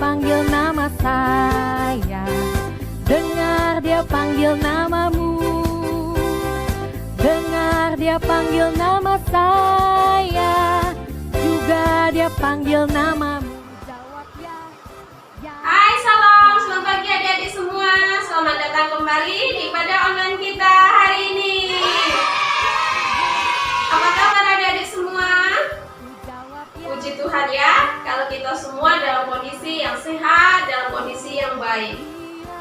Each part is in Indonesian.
panggil nama saya, dengar dia panggil namamu. Dengar dia panggil nama saya, juga dia panggil namamu. Jawab ya, ya. Hai, salam, selamat pagi adik-adik semua. Selamat datang kembali di ibadah online kita hari ini. Apa kabar adik-adik semua? Puji Tuhan ya, kalau kita semua dalam kondisi yang sehat, dalam kondisi yang baik.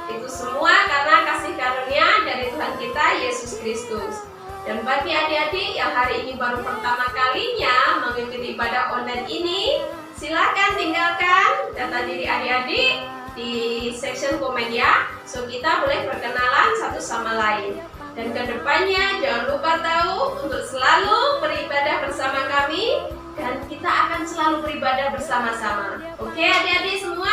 Itu semua karena kasih karunia dari Tuhan kita Yesus Kristus. Dan bagi adik-adik yang hari ini baru pertama kalinya mengikuti ibadah online ini, silakan tinggalkan data diri adik-adik di section komen ya, so kita boleh berkenalan satu sama lain. Dan kedepannya jangan lupa tahu untuk selalu beribadah bersama kami, dan kita akan selalu beribadah bersama-sama. Oke adik-adik semua,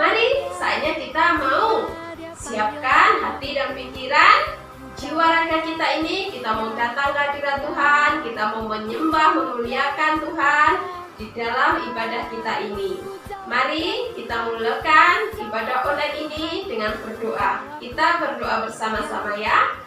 mari saatnya kita mau siapkan hati dan pikiran, jiwa raga kita ini. Kita mau datang ke hadirat Tuhan, kita mau menyembah, memuliakan Tuhan di dalam ibadah kita ini. Mari kita mulakan ibadah online ini dengan berdoa. Kita berdoa bersama-sama ya.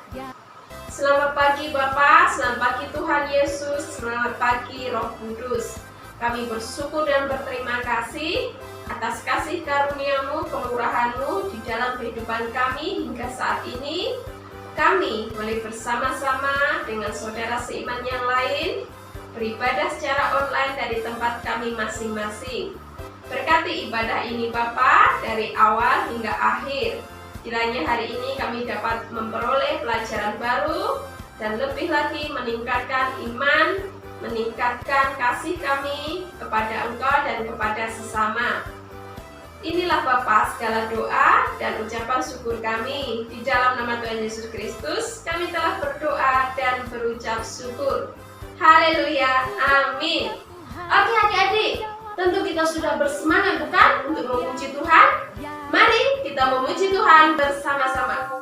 Selamat pagi Bapa, selamat pagi Tuhan Yesus, selamat pagi Roh Kudus. Kami bersyukur dan berterima kasih atas kasih karunia-Mu, kemurahan-Mu di dalam kehidupan kami hingga saat ini. Kami boleh bersama-sama dengan saudara seiman yang lain beribadah secara online dari tempat kami masing-masing. Berkati ibadah ini Bapa dari awal hingga akhir. Kiranya hari ini kami dapat memperoleh pelajaran baru dan lebih lagi meningkatkan iman, meningkatkan kasih kami kepada Engkau dan kepada sesama. Inilah Bapa segala doa dan ucapan syukur kami. Di dalam nama Tuhan Yesus Kristus kami telah berdoa dan berucap syukur. Haleluya, amin. Oke adik-adik, tentu kita sudah bersemangat bukan untuk memuji Tuhan? Mari kita memuji Tuhan bersama-sama.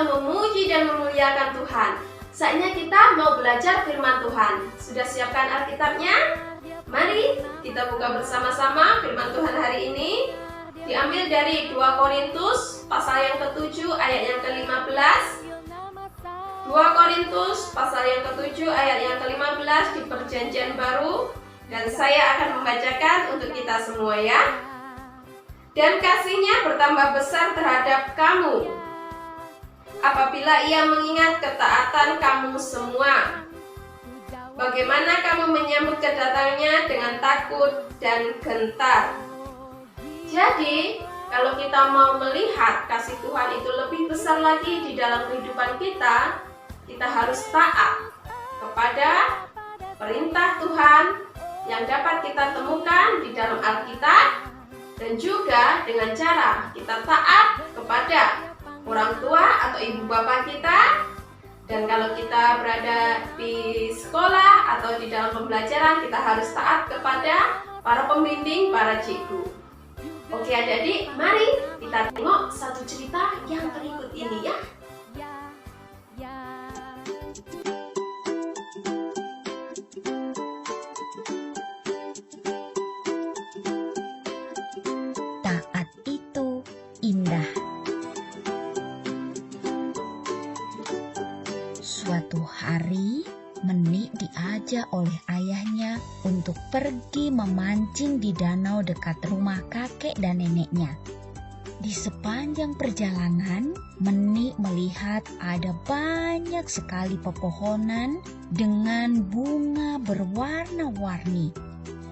kita memuji dan memuliakan Tuhan. Saatnya kita mau belajar firman Tuhan. Sudah siapkan Alkitabnya? Mari kita buka bersama-sama firman Tuhan hari ini. Diambil dari 2 Korintus pasal yang ke-7 ayat yang ke-15. 2 Korintus pasal yang ke-7 ayat yang ke-15 di Perjanjian Baru. Dan saya akan membacakan untuk kita semua ya. Dan kasihnya bertambah besar terhadap kamu, apabila ia mengingat ketaatan kamu semua. Bagaimana kamu menyambut kedatangannya dengan takut dan gentar. Jadi, kalau kita mau melihat kasih Tuhan itu lebih besar lagi di dalam kehidupan kita, kita harus taat kepada perintah Tuhan yang dapat kita temukan di dalam Alkitab, dan juga dengan cara kita taat kepada orang tua atau ibu bapak kita. Dan kalau kita berada di sekolah atau di dalam pembelajaran, kita harus taat kepada para pembimbing, para cikgu. Oke adik-adik, mari kita tengok satu cerita yang berikut ini ya. Taat itu indah. Suatu hari, Menik diajak oleh ayahnya untuk pergi memancing di danau dekat rumah kakek dan neneknya. Di sepanjang perjalanan, Menik melihat ada banyak sekali pepohonan dengan bunga berwarna-warni.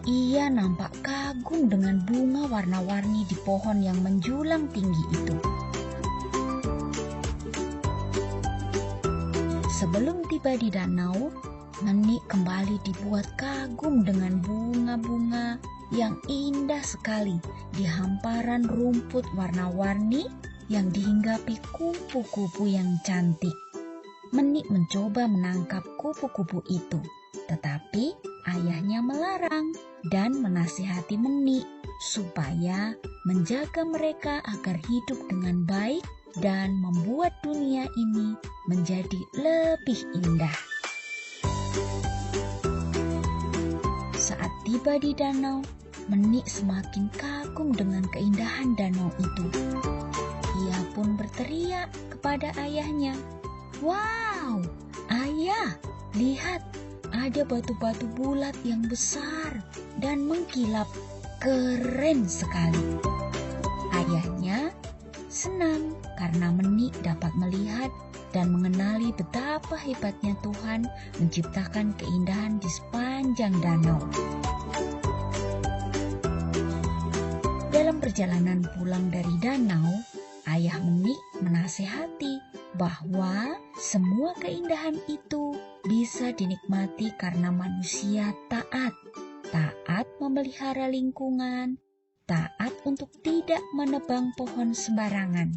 Ia nampak kagum dengan bunga warna-warni di pohon yang menjulang tinggi itu. Sebelum tiba di danau, Menik kembali dibuat kagum dengan bunga-bunga yang indah sekali di hamparan rumput warna-warni yang dihinggapi kupu-kupu yang cantik. Menik mencoba menangkap kupu-kupu itu, tetapi ayahnya melarang dan menasihati Menik supaya menjaga mereka agar hidup dengan baik dan membuat dunia ini menjadi lebih indah. Saat tiba di danau, Menik semakin kagum dengan keindahan danau itu. Ia pun berteriak kepada ayahnya, "Wow, ayah, lihat, ada batu-batu bulat yang besar dan mengkilap, keren sekali." Ayahnya senang karena Menik dapat melihat dan mengenali betapa hebatnya Tuhan menciptakan keindahan di sepanjang danau. Dalam perjalanan pulang dari danau, ayah Menik menasehati bahwa semua keindahan itu bisa dinikmati karena manusia taat. Taat memelihara lingkungan, taat untuk tidak menebang pohon sembarangan.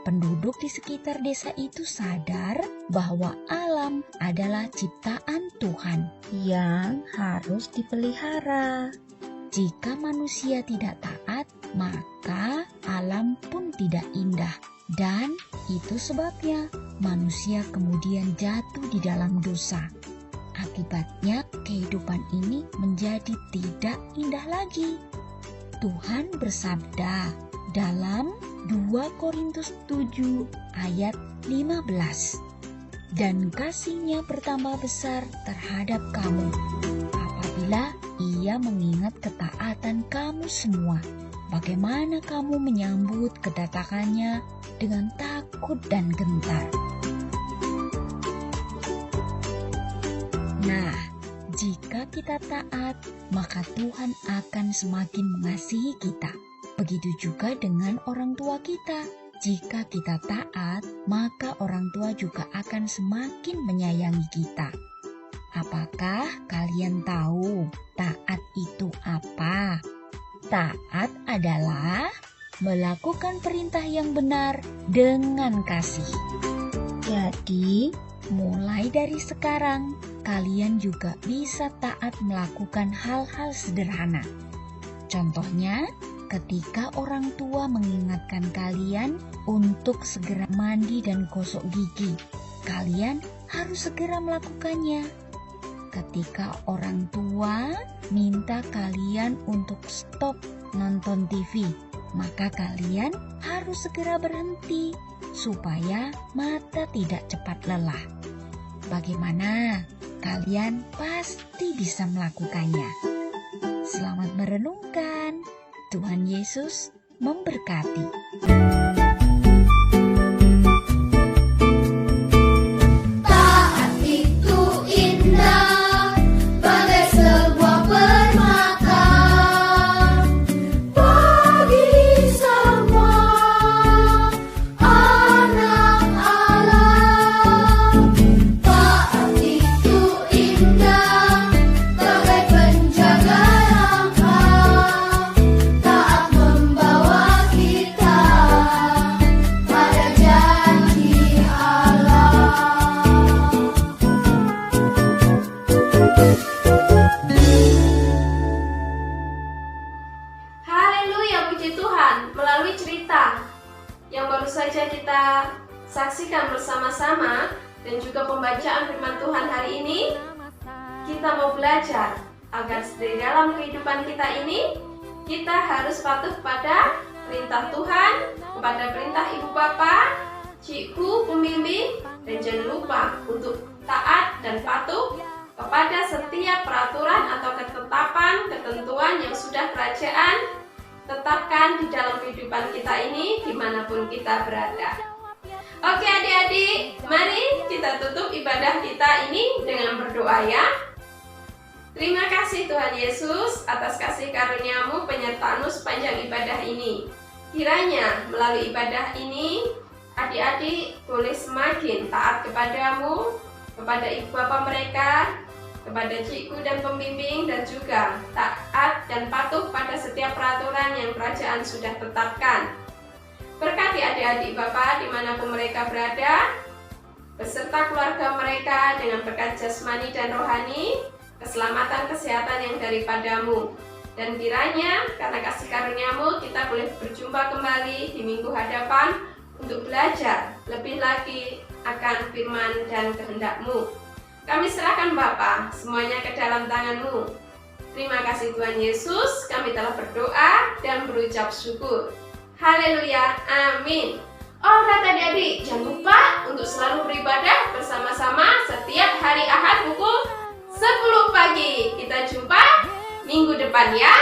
Penduduk di sekitar desa itu sadar bahwa alam adalah ciptaan Tuhan yang harus dipelihara. Jika manusia tidak taat, maka alam pun tidak indah. Dan itu sebabnya manusia kemudian jatuh di dalam dosa. Akibatnya kehidupan ini menjadi tidak indah lagi. Tuhan bersabda dalam 2 Korintus 7 ayat 15, "Dan kasihnya bertambah besar terhadap kamu, apabila ia mengingat ketaatan kamu semua. Bagaimana kamu menyambut kedatangannya dengan takut dan gentar." Nah, jika kita taat, maka Tuhan akan semakin mengasihi kita. Begitu juga dengan orang tua kita. Jika kita taat, maka orang tua juga akan semakin menyayangi kita. Apakah kalian tahu taat itu apa? Taat adalah melakukan perintah yang benar dengan kasih. Jadi, mulai dari sekarang, kalian juga bisa taat melakukan hal-hal sederhana. Contohnya, Ketika orang tua mengingatkan kalian untuk segera mandi dan gosok gigi, kalian harus segera melakukannya. Ketika orang tua minta kalian untuk stop nonton TV, maka kalian harus segera berhenti supaya mata tidak cepat lelah. Bagaimana? Kalian pasti bisa melakukannya. Selamat merenungkan. Tuhan Yesus memberkati. Taat itu indah bagai sebuah permata bagi semua anak Allah. Taat itu indah bagai penjaga langkah, taat membawa kita pada janji Allah. Haleluya, puji Tuhan. Melalui cerita yang baru saja kita saksikan bersama-sama dan juga pembacaan firman Tuhan hari ini, kita mau belajar agar di dalam kehidupan kita ini kita harus patuh pada perintah Tuhan, kepada perintah Ibu Bapa, Cikgu, pembimbing, dan jangan lupa untuk taat dan patuh kepada setiap peraturan atau ketetapan, ketentuan yang sudah kerajaan tetapkan di dalam kehidupan kita ini dimanapun kita berada. Oke adik-adik, mari kita tutup ibadah kita ini dengan berdoa ya. Terima kasih Tuhan Yesus atas kasih karunia-Mu penyertaan-Mu sepanjang ibadah ini. Kiranya melalui ibadah ini adik-adik boleh semakin taat kepadamu, kepada ibu bapa mereka, kepada cikgu dan pembimbing, dan juga taat dan patuh pada setiap peraturan yang kerajaan sudah tetapkan. Berkati adik-adik Bapak dimanapun mereka berada, beserta keluarga mereka dengan berkat jasmani dan rohani, keselamatan kesehatan yang daripadamu. Dan kiranya karena kasih karunia-Mu kita boleh berjumpa kembali di minggu hadapan untuk belajar lebih lagi akan firman dan kehendak-Mu. Kami serahkan Bapa semuanya ke dalam tangan-Mu. Terima kasih Tuhan Yesus, kami telah berdoa dan berucap syukur. Haleluya, amin. Alright adik-adik, jangan lupa untuk selalu beribadah bersama-sama setiap hari Ahad pukul 10 pagi. Kita jumpa minggu depan ya.